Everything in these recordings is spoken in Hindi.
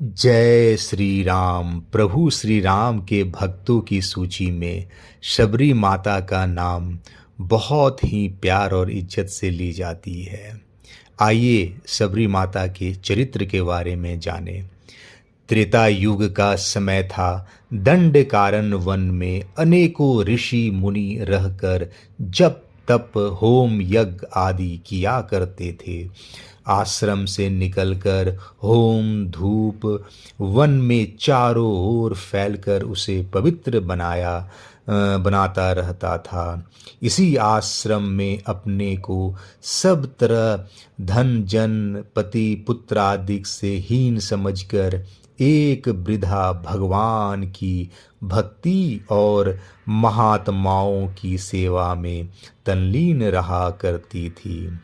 जय श्री राम। प्रभु श्री राम के भक्तों की सूची में शबरी माता का नाम बहुत ही प्यार और इज्जत से ली जाती है। आइए शबरी माता के चरित्र के बारे में जानें। त्रेता युग का समय था। दंडकारण्य वन में अनेकों ऋषि मुनि रहकर जप तप होम यज्ञ आदि किया करते थे। आश्रम से निकलकर होम धूप वन में चारों ओर फैलकर उसे पवित्र बनाता रहता था। इसी आश्रम में अपने को सब तरह धन जन पति पुत्र आदि से हीन समझकर एक वृद्धा भगवान की भक्ति और महात्माओं की सेवा में तल्लीन रहा करती थी।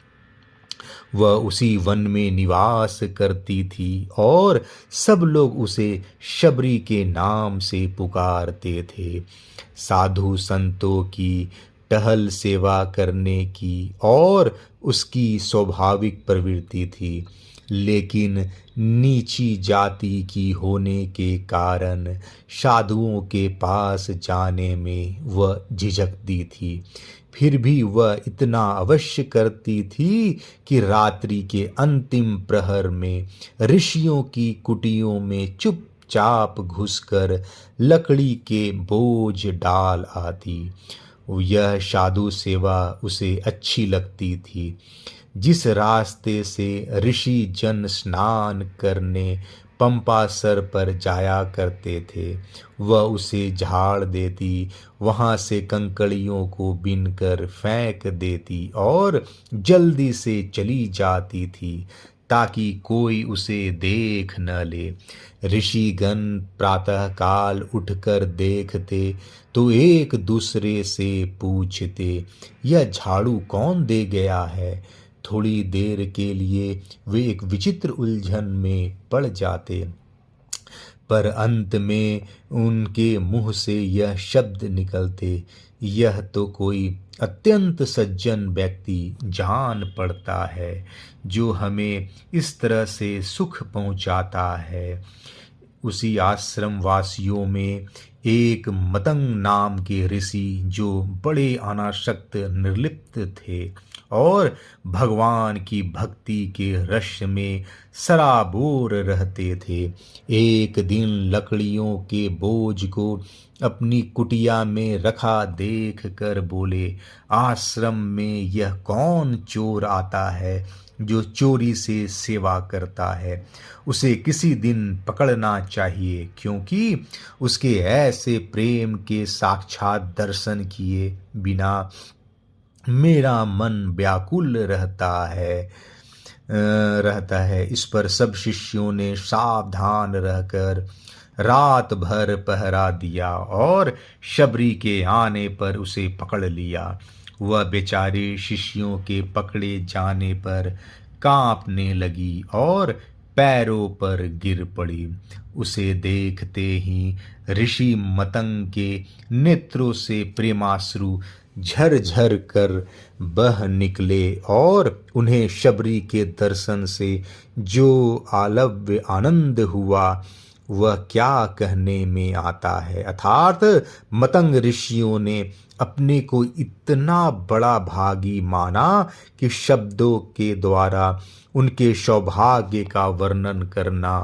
वह उसी वन में निवास करती थी और सब लोग उसे शबरी के नाम से पुकारते थे। साधु संतों की टहल सेवा करने की और उसकी स्वाभाविक प्रवृत्ति थी, लेकिन नीची जाति की होने के कारण साधुओं के पास जाने में वह झिझकती थी। फिर भी वह इतना अवश्य करती थी कि रात्रि के अंतिम प्रहर में ऋषियों की कुटियों में चुपचाप घुसकर लकड़ी के बोझ डाल आती। यह साधु सेवा उसे अच्छी लगती थी। जिस रास्ते से ऋषि जन स्नान करने पंपासर पर जाया करते थे, वह उसे झाड़ देती, वहाँ से कंकड़ियों को बीनकर फेंक देती और जल्दी से चली जाती थी ताकि कोई उसे देख न ले। ऋषिगण प्रातःकाल उठकर देखते तो एक दूसरे से पूछते, यह झाड़ू कौन दे गया है? थोड़ी देर के लिए वे एक विचित्र उलझन में पड़ जाते, पर अंत में उनके मुंह से यह शब्द निकलते, यह तो कोई अत्यंत सज्जन व्यक्ति जान पड़ता है जो हमें इस तरह से सुख पहुंचाता है। उसी आश्रम वासियों में एक मतंग नाम के ऋषि, जो बड़े अनासक्त निर्लिप्त थे और भगवान की भक्ति के रस में सराबोर रहते थे, एक दिन लकड़ियों के बोझ को अपनी कुटिया में रखा देख कर बोले, आश्रम में यह कौन चोर आता है जो चोरी से सेवा करता है? उसे किसी दिन पकड़ना चाहिए, क्योंकि उसके ऐसे प्रेम के साक्षात दर्शन किए बिना मेरा मन व्याकुल रहता है। इस पर सब शिष्यों ने सावधान रहकर रात भर पहरा दिया और शबरी के आने पर उसे पकड़ लिया। वह बेचारे शिष्यों के पकड़े जाने पर कांपने लगी और पैरों पर गिर पड़ी। उसे देखते ही ऋषि मतंग के नेत्रों से प्रेमाश्रु झरझर कर बह निकले और उन्हें शबरी के दर्शन से जो आलव्य आनंद हुआ वह क्या कहने में आता है। अर्थात मतंग ऋषियों ने अपने को इतना बड़ा भागी माना कि शब्दों के द्वारा उनके सौभाग्य का वर्णन करना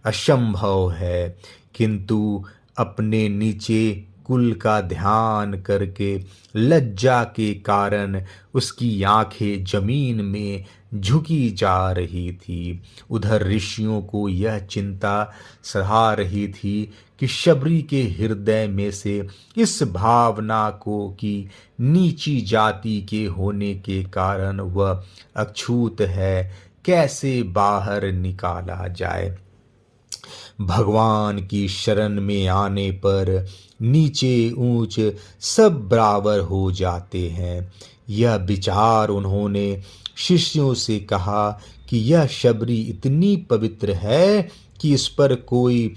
असंभव है, किंतु अपने नीचे कुल का ध्यान करके लज्जा के कारण उसकी आंखें जमीन में झुकी जा रही थी। उधर ऋषियों को यह चिंता सहा रही थी कि शबरी के हृदय में से इस भावना को कि नीची जाति के होने के कारण वह अछूत है कैसे बाहर निकाला जाए। भगवान की शरण में आने पर नीचे ऊंच सब बराबर हो जाते हैं। यह विचार उन्होंने शिष्यों से कहा कि यह शबरी इतनी पवित्र है कि इस पर कोई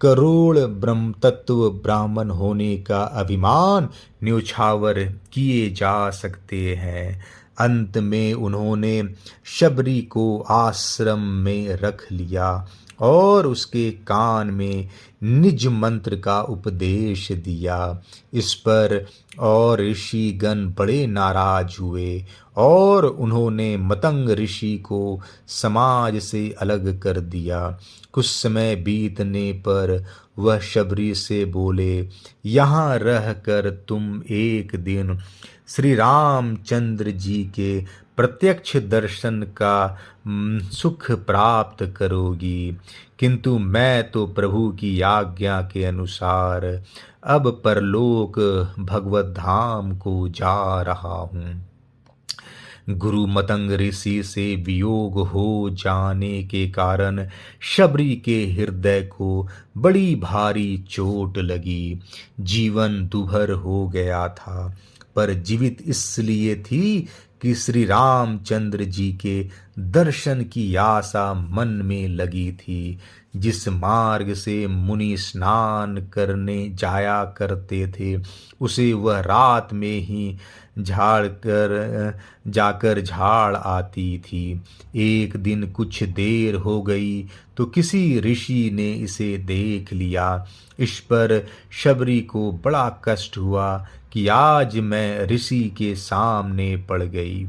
करोड़ ब्रह्म तत्व ब्राह्मण होने का अभिमान न्योछावर किए जा सकते हैं। अंत में उन्होंने शबरी को आश्रम में रख लिया और उसके कान में निज मंत्र का उपदेश दिया। इस पर और ऋषिगण बड़े नाराज हुए और उन्होंने मतंग ऋषि को समाज से अलग कर दिया। कुछ समय बीतने पर वह शबरी से बोले, यहाँ रहकर तुम एक दिन श्री रामचंद्र जी के प्रत्यक्ष दर्शन का सुख प्राप्त करोगी, किंतु मैं तो प्रभु की आज्ञा के अनुसार अब परलोक भगवत धाम को जा रहा हूँ। गुरु मतंग ऋषि से वियोग हो जाने के कारण शबरी के हृदय को बड़ी भारी चोट लगी। जीवन दुभर हो गया था, पर जीवित इसलिए थी कि श्री रामचंद्र जी के दर्शन की आशा मन में लगी थी। जिस मार्ग से मुनि स्नान करने जाया करते थे, उसे वह रात में ही जाकर झाड़ आती थी। एक दिन कुछ देर हो गई तो किसी ऋषि ने इसे देख लिया। इस पर शबरी को बड़ा कष्ट हुआ कि आज मैं ऋषि के सामने पड़ गई।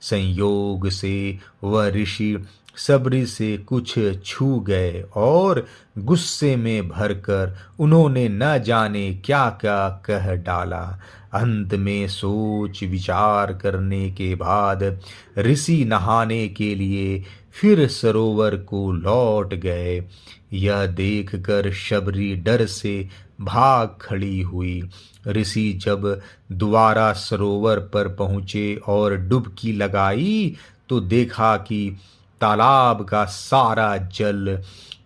संयोग से वह ऋषि शबरी से कुछ छू गए और गुस्से में भरकर उन्होंने न जाने क्या क्या कह डाला। अंत में सोच विचार करने के बाद ऋषि नहाने के लिए फिर सरोवर को लौट गए। यह देखकर शबरी डर से भाग खड़ी हुई। ऋषि जब दोबारा सरोवर पर पहुँचे और डुबकी लगाई तो देखा कि तालाब का सारा जल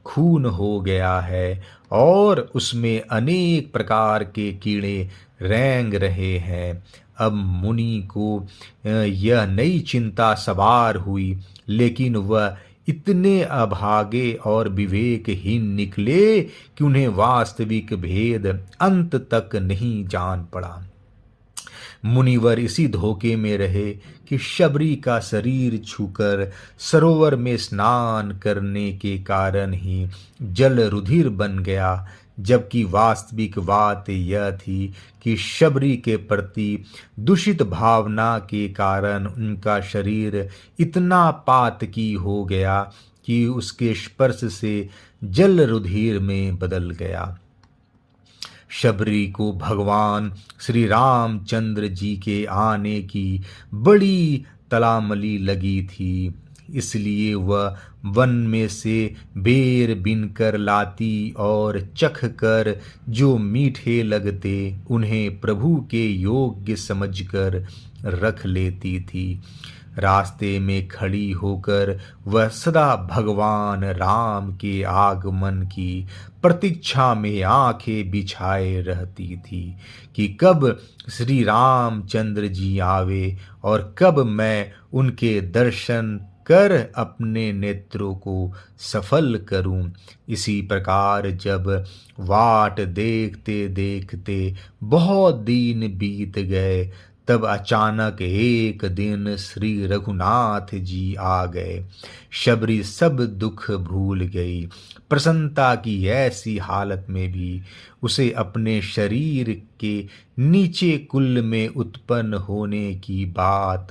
खून हो गया है और उसमें अनेक प्रकार के कीड़े रेंग रहे हैं। अब मुनि को यह नई चिंता सवार हुई, लेकिन वह इतने अभागे और विवेकहीन निकले कि उन्हें वास्तविक भेद अंत तक नहीं जान पड़ा। मुनिवर इसी धोखे में रहे कि शबरी का शरीर छूकर सरोवर में स्नान करने के कारण ही जल रुधिर बन गया, जबकि वास्तविक बात यह थी कि शबरी के प्रति दूषित भावना के कारण उनका शरीर इतना पातकी हो गया कि उसके स्पर्श से जल रुधिर में बदल गया। शबरी को भगवान श्री रामचंद्र जी के आने की बड़ी तलामली लगी थी, इसलिए वह वन में से बेर बिन कर लाती और चख कर जो मीठे लगते उन्हें प्रभु के योग्य समझकर रख लेती थी। रास्ते में खड़ी होकर वह सदा भगवान राम के आगमन की प्रतीक्षा में आंखें बिछाए रहती थी कि कब श्री रामचंद्र जी आवे और कब मैं उनके दर्शन कर अपने नेत्रों को सफल करूं। इसी प्रकार जब वाट देखते देखते बहुत दिन बीत गए, तब अचानक एक दिन श्री रघुनाथ जी आ गए। शबरी सब दुख भूल गई। प्रसन्नता की ऐसी हालत में भी उसे अपने शरीर के नीचे कुल में उत्पन्न होने की बात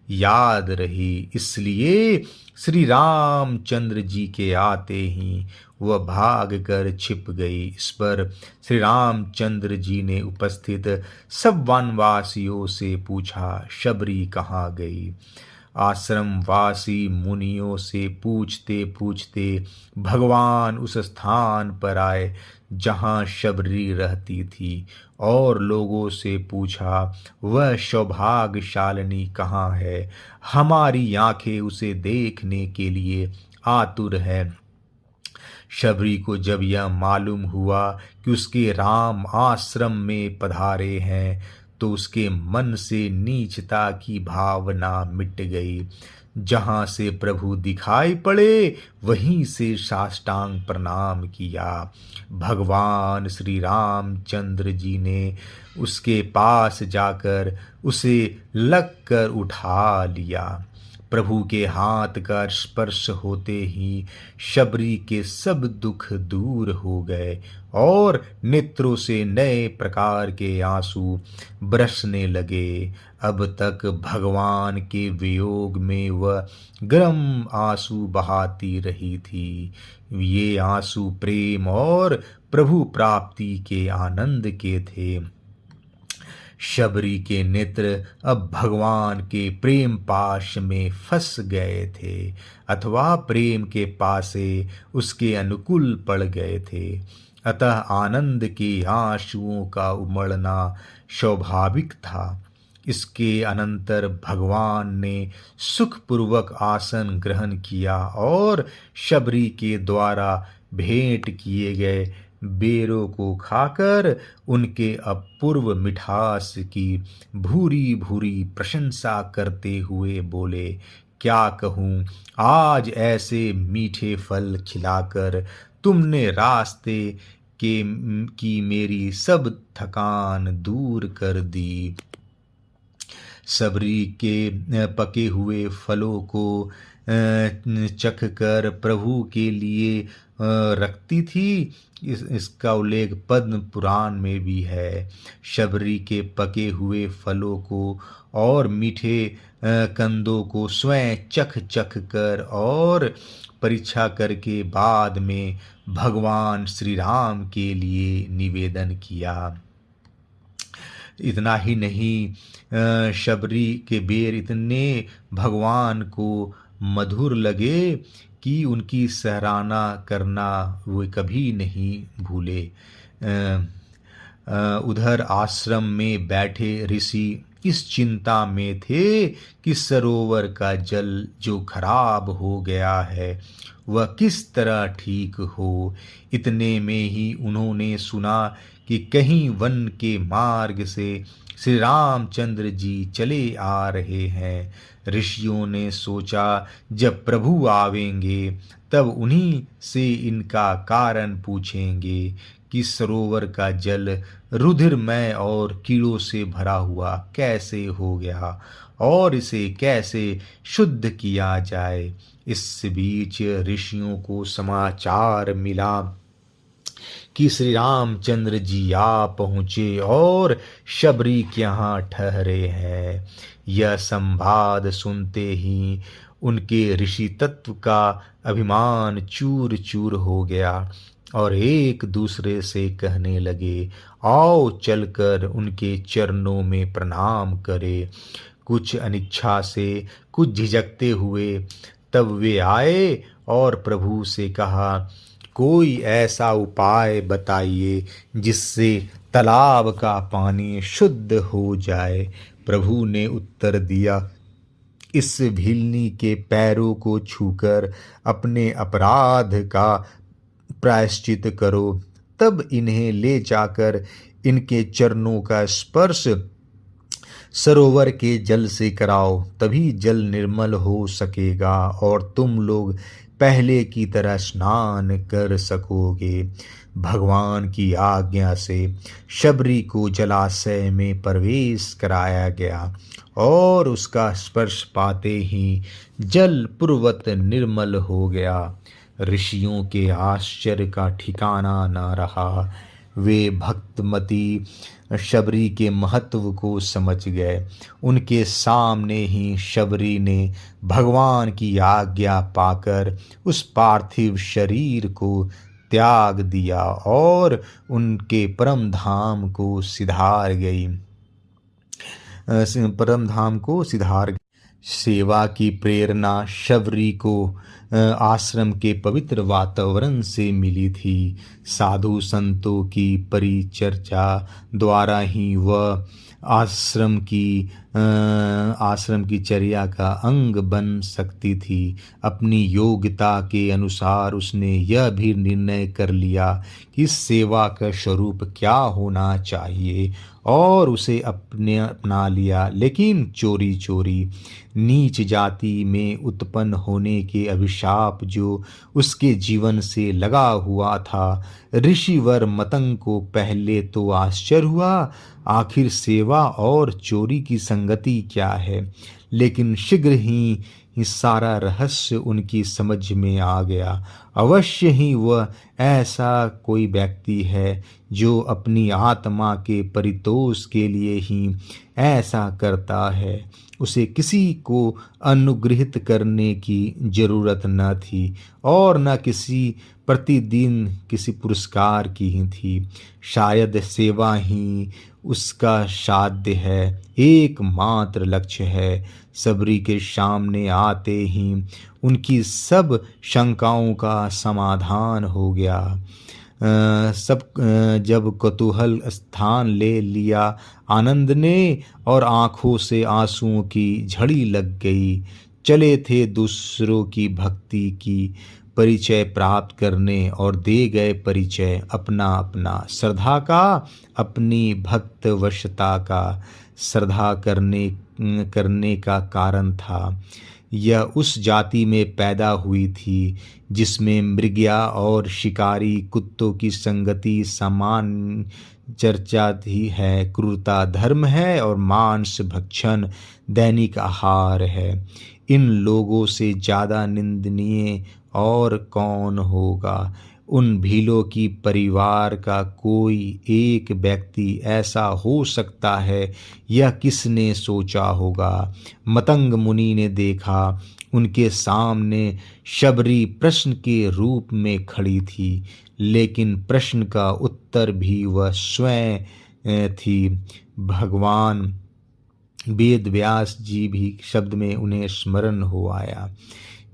याद रही, इसलिए श्री रामचंद्र जी के आते ही वह भाग कर छिप गई। इस पर श्री रामचंद्र जी ने उपस्थित सब वनवासियों से पूछा, शबरी कहाँ गई? आश्रमवासी मुनियों से पूछते पूछते भगवान उस स्थान पर आए जहाँ शबरी रहती थी और लोगों से पूछा, वह सौभाग्यशालिनी कहाँ है? हमारी आंखें उसे देखने के लिए आतुर है। शबरी को जब यह मालूम हुआ कि उसके राम आश्रम में पधारे हैं, तो उसके मन से नीचता की भावना मिट गई। जहाँ से प्रभु दिखाई पड़े वहीं से साष्टांग प्रणाम किया। भगवान श्री रामचंद्र जी ने उसके पास जाकर उसे लग कर उठा लिया। प्रभु के हाथ का स्पर्श होते ही शबरी के सब दुख दूर हो गए और नेत्रों से नए प्रकार के आंसू बरसने लगे। अब तक भगवान के वियोग में वह गर्म आंसू बहाती रही थी। ये आंसू प्रेम और प्रभु प्राप्ति के आनंद के थे। शबरी के नेत्र अब भगवान के प्रेम पाश में फंस गए थे अथवा प्रेम के पासे उसके अनुकूल पड़ गए थे। अतः आनंद के आंसुओं का उमड़ना स्वाभाविक था। इसके अनंतर भगवान ने सुखपूर्वक आसन ग्रहण किया और शबरी के द्वारा भेंट किए गए बेरों को खाकर उनके अपूर्व मिठास की भूरी भूरी प्रशंसा करते हुए बोले, क्या कहूँ, आज ऐसे मीठे फल खिलाकर तुमने रास्ते की मेरी सब थकान दूर कर दी। सबरी के पके हुए फलों को चख कर प्रभु के लिए रखती थी। इसका उल्लेख पद्म पुराण में भी है। शबरी के पके हुए फलों को और मीठे कंदों को स्वयं चख चख कर और परीक्षा करके बाद में भगवान श्री राम के लिए निवेदन किया। इतना ही नहीं, शबरी के बेर इतने भगवान को मधुर लगे कि उनकी सराहना करना वो कभी नहीं भूले। उधर आश्रम में बैठे ऋषि इस चिंता में थे कि सरोवर का जल जो खराब हो गया है वह किस तरह ठीक हो। इतने में ही उन्होंने सुना कि कहीं वन के मार्ग से श्री रामचंद्र जी चले आ रहे हैं। ऋषियों ने सोचा जब प्रभु आवेंगे तब उन्हीं से इनका कारण पूछेंगे कि सरोवर का जल रुधिरमय और कीड़ों से भरा हुआ कैसे हो गया और इसे कैसे शुद्ध किया जाए। इस बीच ऋषियों को समाचार मिला कि श्री रामचंद्र जी आ पहुँचे और शबरी के यहाँ ठहरे हैं। यह संवाद सुनते ही उनके ऋषि तत्व का अभिमान चूर चूर हो गया और एक दूसरे से कहने लगे, आओ चलकर उनके चरणों में प्रणाम करें। कुछ अनिच्छा से, कुछ झिझकते हुए तब वे आए और प्रभु से कहा, कोई ऐसा उपाय बताइए जिससे तालाब का पानी शुद्ध हो जाए। प्रभु ने उत्तर दिया, इस भीलनी के पैरों को छूकर अपने अपराध का प्रायश्चित करो, तब इन्हें ले जाकर इनके चरणों का स्पर्श सरोवर के जल से कराओ, तभी जल निर्मल हो सकेगा और तुम लोग पहले की तरह स्नान कर सकोगे। भगवान की आज्ञा से शबरी को जलाशय में प्रवेश कराया गया और उसका स्पर्श पाते ही जल पूर्वत निर्मल हो गया। ऋषियों के आश्चर्य का ठिकाना न रहा। वे भक्तमती शबरी के महत्व को समझ गए। उनके सामने ही शबरी ने भगवान की आज्ञा पाकर उस पार्थिव शरीर को त्याग दिया और उनके परम धाम को सिधार गई। सेवा की प्रेरणा शबरी को आश्रम के पवित्र वातावरण से मिली थी। साधु संतों की परिचर्चा द्वारा ही वह आश्रम की चर्या का अंग बन सकती थी। अपनी योग्यता के अनुसार उसने यह भी निर्णय कर लिया कि सेवा का स्वरूप क्या होना चाहिए और उसे अपना लिया। लेकिन चोरी चोरी नीच जाति में उत्पन्न होने के अभिशाप जो उसके जीवन से लगा हुआ था, ऋषिवर मतंग को पहले तो आश्चर्य हुआ, आखिर सेवा और चोरी की संगति क्या है। लेकिन शीघ्र ही सारा रहस्य उनकी समझ में आ गया। अवश्य ही वह ऐसा कोई व्यक्ति है जो अपनी आत्मा के परितोष के लिए ही ऐसा करता है। उसे किसी को अनुग्रहित करने की जरूरत न थी और न किसी प्रतिदिन किसी पुरस्कार की ही थी। शायद सेवा ही उसका साध्य है, एकमात्र लक्ष्य है। सबरी के सामने आते ही उनकी सब शंकाओं का समाधान हो गया। जब कौतूहल स्थान ले लिया, आनंद ने और आंखों से आंसुओं की झड़ी लग गई। चले थे दूसरों की भक्ति की परिचय प्राप्त करने और दे गए परिचय अपना अपना। श्रद्धा का अपनी भक्त वशता का श्रद्धा करने का कारण था। यह उस जाति में पैदा हुई थी जिसमें मृगया और शिकारी कुत्तों की संगति समान चर्चा थी है। क्रूरता धर्म है और मांस भक्षण दैनिक आहार है। इन लोगों से ज़्यादा निंदनीय और कौन होगा। उन भीलों की परिवार का कोई एक व्यक्ति ऐसा हो सकता है, यह किसने सोचा होगा। मतंग मुनि ने देखा, उनके सामने शबरी प्रश्न के रूप में खड़ी थी, लेकिन प्रश्न का उत्तर भी वह स्वयं थी। भगवान वेद व्यास जी भी शब्द में उन्हें स्मरण हो आया।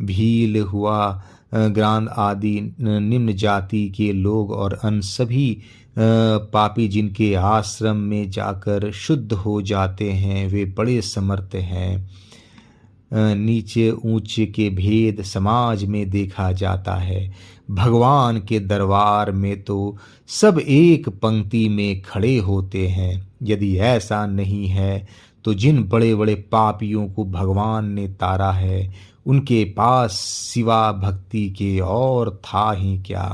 भील हुआ ग्रांध आदि निम्न जाति के लोग और अन्य सभी पापी जिनके आश्रम में जाकर शुद्ध हो जाते हैं, वे बड़े समर्थ हैं। नीचे ऊंचे के भेद समाज में देखा जाता है। भगवान के दरबार में तो सब एक पंक्ति में खड़े होते हैं। यदि ऐसा नहीं है तो जिन बड़े बड़े पापियों को भगवान ने तारा है, उनके पास सिवा भक्ति के और था ही क्या।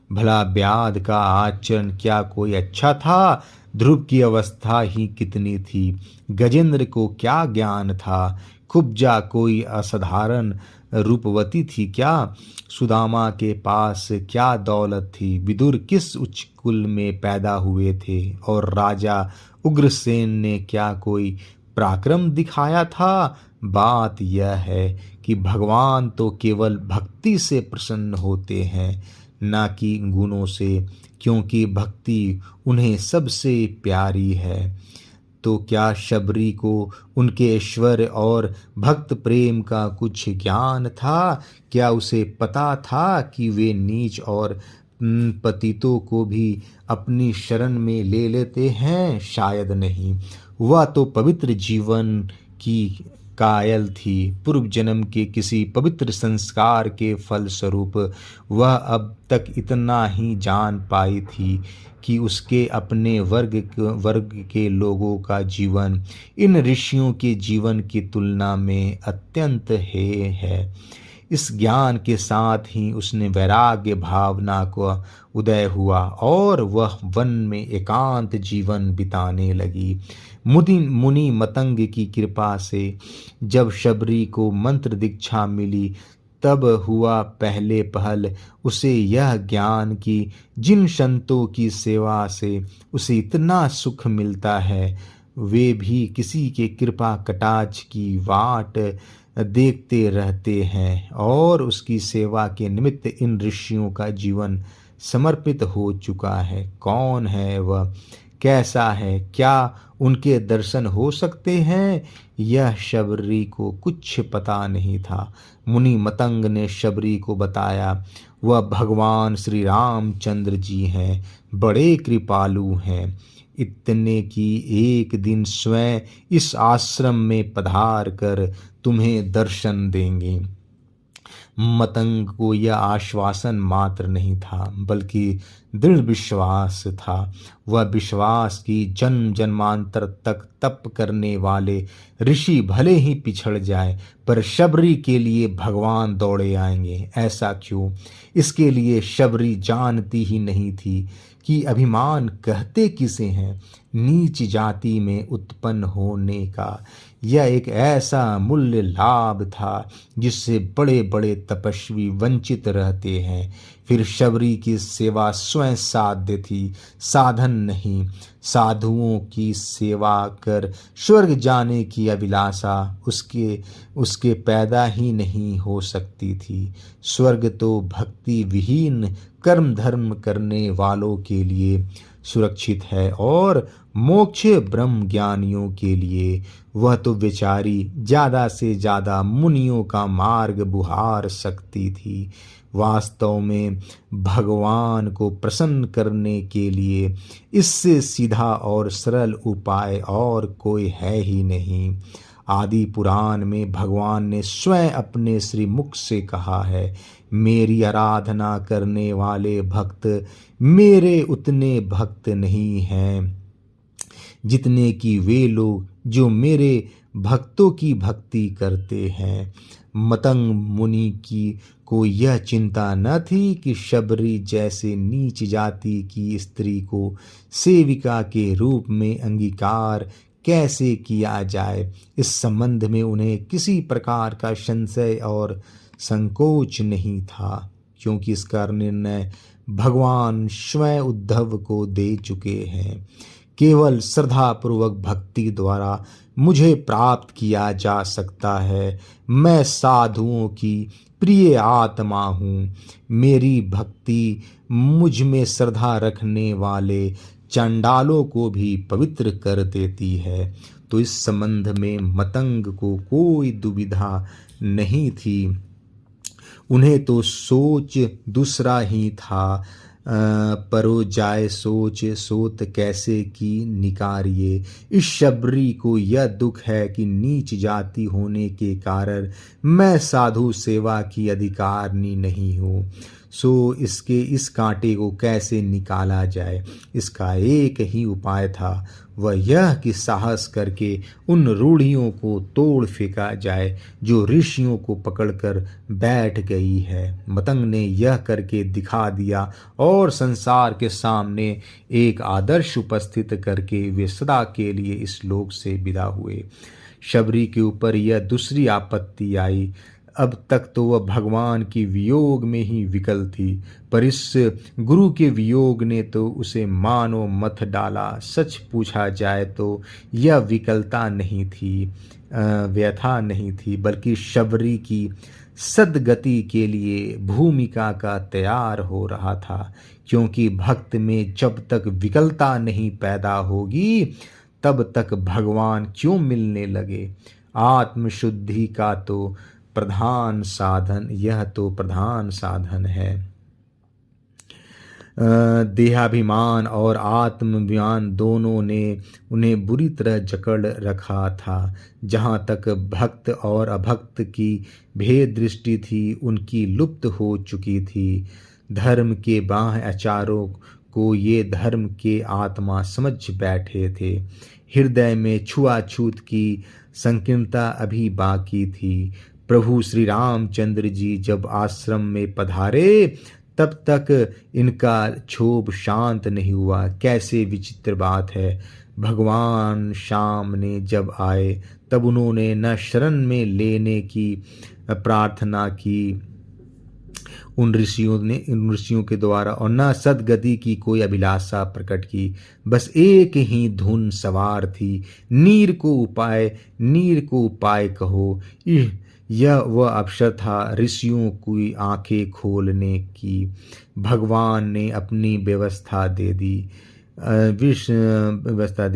भला व्याध का आचरण क्या कोई अच्छा था। ध्रुव की अवस्था ही कितनी थी। गजेंद्र को क्या ज्ञान था। कुब्जा कोई असाधारण रूपवती थी क्या। सुदामा के पास क्या दौलत थी। विदुर किस उच्च कुल में पैदा हुए थे और राजा उग्रसेन ने क्या कोई पराक्रम दिखाया था। बात यह है कि भगवान तो केवल भक्ति से प्रसन्न होते हैं, न कि गुणों से, क्योंकि भक्ति उन्हें सबसे प्यारी है। तो क्या शबरी को उनके ऐश्वर्य और भक्त प्रेम का कुछ ज्ञान था। क्या उसे पता था कि वे नीच और पतितों को भी अपनी शरण में ले लेते हैं। शायद नहीं। वह तो पवित्र जीवन की कायल थी। पूर्व जन्म के किसी पवित्र संस्कार के फल स्वरूप वह अब तक इतना ही जान पाई थी कि उसके अपने वर्ग के लोगों का जीवन इन ऋषियों के जीवन की तुलना में अत्यंत हेय है। इस ज्ञान के साथ ही उसने वैराग्य भावना को उदय हुआ और वह वन में एकांत जीवन बिताने लगी। मुनि मतंग की कृपा से जब शबरी को मंत्र दीक्षा मिली, तब हुआ पहले पहल उसे यह ज्ञान कि जिन संतों की सेवा से उसे इतना सुख मिलता है, वे भी किसी के कृपा कटाक्ष की वाट देखते रहते हैं और उसकी सेवा के निमित्त इन ऋषियों का जीवन समर्पित हो चुका है। कौन है वह, कैसा है, क्या उनके दर्शन हो सकते हैं, यह शबरी को कुछ पता नहीं था। मुनि मतंग ने शबरी को बताया, वह भगवान श्री रामचंद्र जी हैं, बड़े कृपालु हैं। इतने कि एक दिन स्वयं इस आश्रम में पधार कर तुम्हें दर्शन देंगे। मतंग को यह आश्वासन मात्र नहीं था, बल्कि दृढ़ विश्वास था। वह विश्वास कि जन्म जन्मांतर तक तप करने वाले ऋषि भले ही पिछड़ जाए, पर शबरी के लिए भगवान दौड़े आएंगे। ऐसा क्यों? इसके लिए शबरी जानती ही नहीं थी कि अभिमान कहते किसे हैं। नीच जाति में उत्पन्न होने का यह एक ऐसा मूल्य लाभ था जिससे बड़े बड़े तपस्वी वंचित रहते हैं। फिर शबरी की सेवा स्वयं साध्य थी, साधन नहीं। साधुओं की सेवा कर स्वर्ग जाने की अभिलाषा उसके पैदा ही नहीं हो सकती थी। स्वर्ग तो भक्ति विहीन कर्म धर्म करने वालों के लिए सुरक्षित है और मोक्ष ब्रह्म ज्ञानियों के लिए वह तो बेचारी ज्यादा से ज्यादा मुनियों का मार्ग बुहार सकती थी। वास्तव में भगवान को प्रसन्न करने के लिए इससे सीधा और सरल उपाय और कोई है ही नहीं। आदि पुराण में भगवान ने स्वयं अपने श्रीमुख से कहा है, मेरी आराधना करने वाले भक्त मेरे उतने भक्त नहीं हैं जितने कि वे लोग जो मेरे भक्तों की भक्ति करते हैं। मतंग मुनि की को यह चिंता न थी कि शबरी जैसे नीच जाति की स्त्री को सेविका के रूप में अंगीकार कैसे किया जाए। इस संबंध में उन्हें किसी प्रकार का संशय और संकोच नहीं था, क्योंकि इसका निर्णय भगवान स्वयं उद्धव को दे चुके हैं। केवल श्रद्धा पूर्वक भक्ति द्वारा मुझे प्राप्त किया जा सकता है। मैं साधुओं की प्रिय आत्मा हूँ। मेरी भक्ति मुझ में श्रद्धा रखने वाले चंडालों को भी पवित्र कर देती है। तो इस संबंध में मतंग को कोई दुविधा नहीं थी। उन्हें तो सोच दूसरा ही था, परो जाए सोच सोत कैसे की निकारिये। इस शबरी को यह दुख है कि नीच जाति होने के कारण मैं साधु सेवा की अधिकारिणी नहीं हूँ। सो इसके इस कांटे को कैसे निकाला जाए। इसका एक ही उपाय था, वह यह कि साहस करके उन रूढ़ियों को तोड़ फेंका जाए जो ऋषियों को पकड़कर बैठ गई है। मतंग ने यह करके दिखा दिया और संसार के सामने एक आदर्श उपस्थित करके वे सदा के लिए इस लोक से विदा हुए। शबरी के ऊपर यह दूसरी आपत्ति आई। अब तक तो वह भगवान की वियोग में ही विकल थी, पर इस गुरु के वियोग ने तो उसे मानो मथ डाला। सच पूछा जाए तो यह विकलता नहीं थी, व्यथा नहीं थी, बल्कि शबरी की सद्गति के लिए भूमिका का तैयार हो रहा था। क्योंकि भक्त में जब तक विकलता नहीं पैदा होगी तब तक भगवान क्यों मिलने लगे। आत्मशुद्धि का तो प्रधान साधन, यह तो प्रधान साधन है। देहाभिमान और आत्माभिमान दोनों ने उन्हें बुरी तरह जकड़ रखा था। जहाँ तक भक्त और अभक्त की भेद दृष्टि थी उनकी लुप्त हो चुकी थी। धर्म के बाह्य आचारों को ये धर्म के आत्मा समझ बैठे थे। हृदय में छुआछूत की संकीर्णता अभी बाकी थी। प्रभु श्री रामचंद्र जी जब आश्रम में पधारे तब तक इनका क्षोभ शांत नहीं हुआ। कैसे विचित्र बात है। भगवान शाम ने जब आए तब उन्होंने न शरण में लेने की प्रार्थना की उन ऋषियों के द्वारा और न सद्गति की कोई अभिलाषा प्रकट की। बस एक ही धुन सवार थी, नीर को उपाय कहो। यह वह अवसर था ऋषियों की आंखें खोलने की। भगवान ने अपनी व्यवस्था दे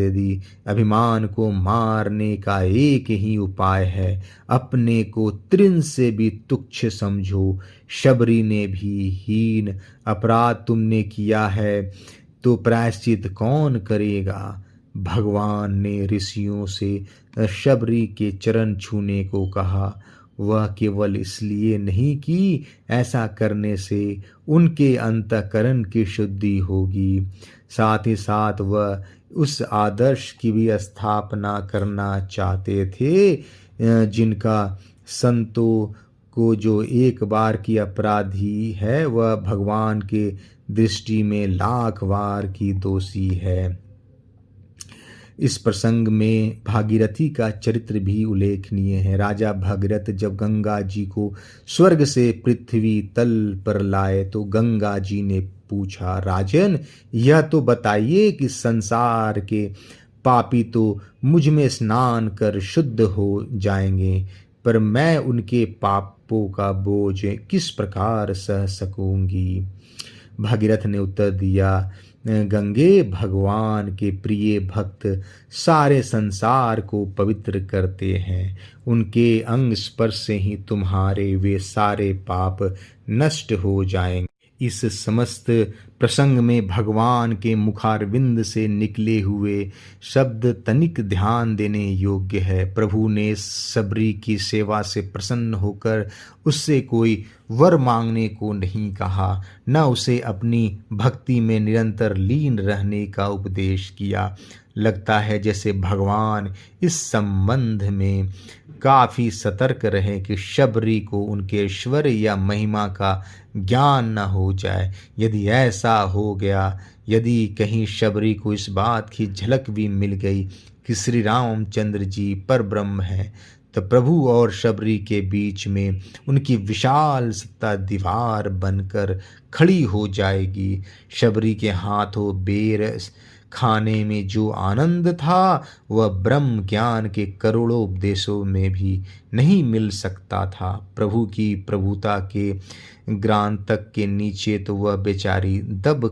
दी। अभिमान को मारने का एक ही उपाय है, अपने को तृण से भी तुच्छ समझो। शबरी ने भी हीन अपराध तुमने किया है तो प्रायश्चित कौन करेगा। भगवान ने ऋषियों से शबरी के चरण छूने को कहा। वह केवल इसलिए नहीं कि ऐसा करने से उनके अंतःकरण की शुद्धि होगी, साथ ही साथ वह उस आदर्श की भी स्थापना करना चाहते थे जिनका संतों को जो एक बार की अपराधी है वह भगवान के दृष्टि में लाख बार की दोषी है। इस प्रसंग में भागीरथी का चरित्र भी उल्लेखनीय है। राजा भागीरथ जब गंगा जी को स्वर्ग से पृथ्वी तल पर लाए तो गंगा जी ने पूछा, राजन, यह तो बताइए कि संसार के पापी तो मुझ में स्नान कर शुद्ध हो जाएंगे, पर मैं उनके पापों का बोझ किस प्रकार सह सकूंगी। भागीरथ ने उत्तर दिया, गंगे, भगवान के प्रिय भक्त सारे संसार को पवित्र करते हैं। उनके अंग स्पर्श से ही तुम्हारे वे सारे पाप नष्ट हो जाएंगे। इस समस्त प्रसंग में भगवान के मुखारविंद से निकले हुए शब्द तनिक ध्यान देने योग्य है। प्रभु ने सबरी की सेवा से प्रसन्न होकर उससे कोई वर मांगने को नहीं कहा, न उसे अपनी भक्ति में निरंतर लीन रहने का उपदेश किया। लगता है जैसे भगवान इस संबंध में काफी सतर्क रहे कि शबरी को उनके ऐश्वर्य या महिमा का ज्ञान न हो जाए। यदि ऐसा हो गया, यदि कहीं शबरी को इस बात की झलक भी मिल गई कि श्री रामचंद्र जी परब्रह्म हैं, तो प्रभु और शबरी के बीच में उनकी विशाल सत्ता दीवार बनकर खड़ी हो जाएगी। शबरी के हाथों बेर खाने में जो आनंद था वह ब्रह्म ज्ञान के करोड़ों उपदेशों में भी नहीं मिल सकता था। प्रभु की प्रभुता के ग्रांतक के नीचे तो वह बेचारी दब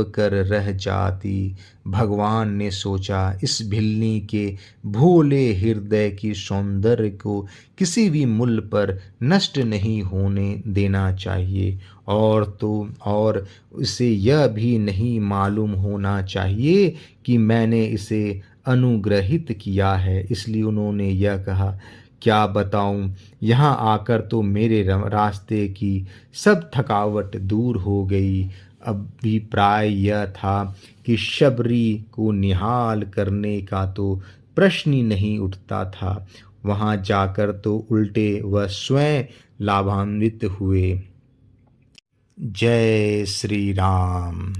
कर रह जाती। भगवान ने सोचा, इस भिल्ली के भोले हृदय की सौंदर्य को किसी भी मूल्य पर नष्ट नहीं होने देना चाहिए, और इसे यह भी नहीं मालूम होना चाहिए कि मैंने इसे अनुग्रहित किया है। इसलिए उन्होंने यह कहा, क्या बताऊं, यहाँ आकर तो मेरे रास्ते की सब थकावट दूर हो गई। अभिप्राय यह था कि शबरी को निहाल करने का तो प्रश्न ही नहीं उठता था। वहां जाकर तो उल्टे वह स्वयं लाभान्वित हुए। जय श्री राम।